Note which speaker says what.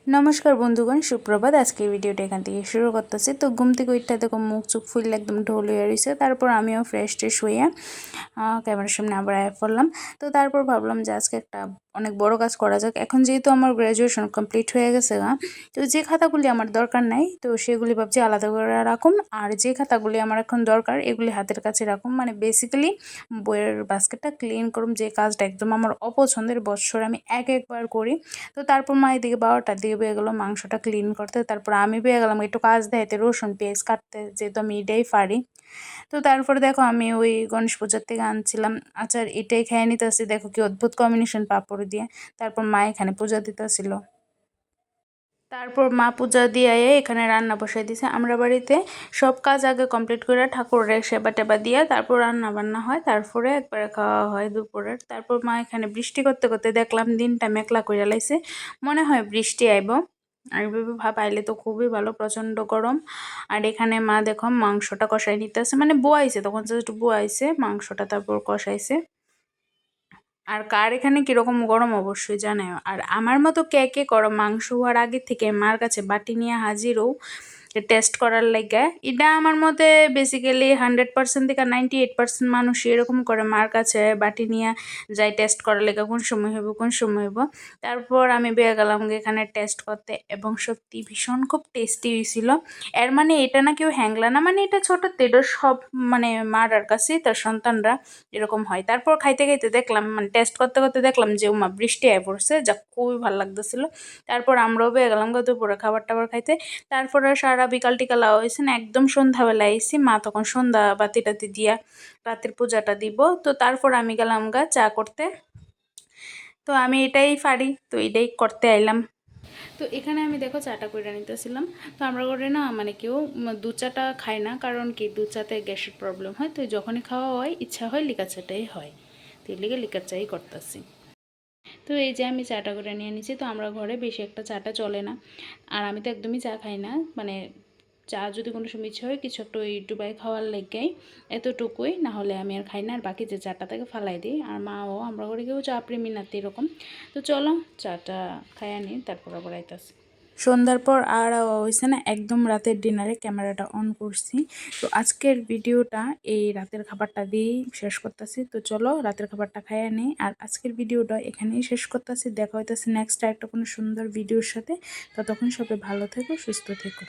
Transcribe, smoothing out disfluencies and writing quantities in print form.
Speaker 1: नमस्कार बंधुगण सुप्रभात। आज के भिडियोटा एखान থেকে शुरू करতেছি। तो घुम থেকে उठते देखो मुख चुख ফুললে একদম ঢোল হয়ে রয়েছে। তারপর আমিও ফ্রেশ ট্রেশ হয়ে ক্যামেরার সামনে আবার আয়া পড়লাম। তো তারপর ভাবলাম যে আজকে একটা অনেক বড় কাজ করা যাক। এখন যেহেতু আমার গ্র্যাজুয়েশন কমপ্লিট হয়ে গেছে তো যে খাতাগুলি আমার দরকার নাই তো সেগুলি ভাবছি আলাদা করে রাখুন, আর যে খাতাগুলি আমার এখন দরকার এগুলি হাতের কাছে রাখুন। মানে বেসিক্যালি বইয়ের বাস্কেটটা ক্লিন করুন, যে কাজটা একদম আমার অপছন্দের, বছর আমি একবার করি। তো তারপর মা এদিকে 12টার দিকে বেয়ে গেলো মাংসটা ক্লিন করতে। তারপর আমি বেয়ে গেলাম একটু কাজ দেখাইতে, রসুন পেঁয়াজ কাটতে, যেহেতু আমি এটাই পারি। তো তারপরে দেখো আমি ওই গণেশ পূজার থেকে আনছিলাম আচার, এটাই খেয়ে নিতেছি। দেখো কি অদ্ভুত কম্বিনেশন পাঁপড় দিয়ে। তারপর মা এখানে পূজা দিতেছিল। তারপর মা পূজা দিয়ে এখানে রান্না বসাই দিছে। আমরা বাড়িতে সব কাজ আগে কমপ্লিট করে ঠাকুরের সেবা টেবা দিয়ে তারপর রান্না বান্না হয়, তারপরে একবারে খাওয়া হয় দুপুরের। তারপর মা এখানে বৃষ্টি করতে করতে দেখলাম দিনটা মেঘলা করে লাইছে, মনে হয় বৃষ্টি আইব। আর ভেবে ভাব আইলে তো খুবই ভালো, প্রচণ্ড গরম। আর এখানে মা দেখো মাংসটা কষাই নিতেছে, মানে বোয়াইছে, তখন জাস্ট বোয়াইছে মাংসটা, তারপর কষাইছে। আর কার এখানে কিরকম গরম অবশ্যই জানাও। আর আমার মতো কে কে গরম মাংস হওয়ার আগে থেকে মার কাছে বাটি নিয়ে হাজিরও টেস্ট করার লাগে। এটা আমার মতে বেসিক্যালি 100% থেকে 98% মানুষ এরকম করে, মার কাছে বাটি নিয়ে যাই টেস্ট করার লেগে কোন সময় হইব কোন সময় হইব। তারপর আমি বেয়ে গেলাম এখানে টেস্ট করতে, এবং সত্যি ভীষণ খুব টেস্টি হয়েছিল। এর মানে এটা না কেউ হ্যাংলা না, মানে এটা ছোট তেটো সব মানে মার কাছে তার সন্তানরা এরকম হয়। তারপর খাইতে খাইতে দেখলাম, মানে টেস্ট করতে করতে দেখলাম যে উমা বৃষ্টি আয় পড়ছে, যা খুবই ভালো লাগতেছিল। তারপর আমরাও বেয়ে গেলাম দুপুরে খাবার টাবার খাইতে। তারপরে সারা বিকাল টিকাল হয়েছে না, একদম সন্ধ্যাবেলা আইসি, মা তখন সন্ধ্যা বাতি টাতি দিয়া রাতের পূজাটা দিব। তো তারপর আমি গেলাম চা করতে। তো আমি এটাই পারি, তো এটাই করতে আইলাম। তো এখানে আমি দেখো চাটা করে নিতেছিলাম। তো আমরা করে না মানে কেউ দুধ চাটা খায় না, কারণ কি দুধ চাতে গ্যাসের প্রবলেম হয়। তো যখনই খাওয়া হয় ইচ্ছা হয় লিকার চাটাই হয়, তো এর লিগে লিকার চাই করতেছি। তো এই যে আমি চাটা করে নিয়ে নিচ্ছি। তো আমরা ঘরে বেশি একটা চাটা চলে না, আর আমি তো একদমই চা খাই না। মানে চা যদি কোনো সময় ইচ্ছে হয় কিছু একটা ওই ডুবাই খাওয়ার লেগেই এতটুকুই, না হলে আমি আর খাই না। আর বাকি যে চাটা থেকে ফালাই দিই। আর মাও আমরা ঘরে কেউ চা প্রেমী নাতি এরকম। তো চলো চাটা খাইয়া নিই, তারপর আবার আইতাছি। সন্ধ্যার পর আর হয়েছে না, একদম রাতের ডিনারে ক্যামেরাটা অন করছি। তো আজকের ভিডিওটা এই রাতের খাবারটা দিয়েই শেষ করতেছি। তো চলো রাতের খাবারটা খাইয়া নিই, আর আজকের ভিডিওটা এখানেই শেষ করতেছি। দেখা হইতেছে নেক্সট একটা কোনো সুন্দর ভিডিওর সাথে। ততক্ষণ সবাই ভালো থেকো, সুস্থ থেকো।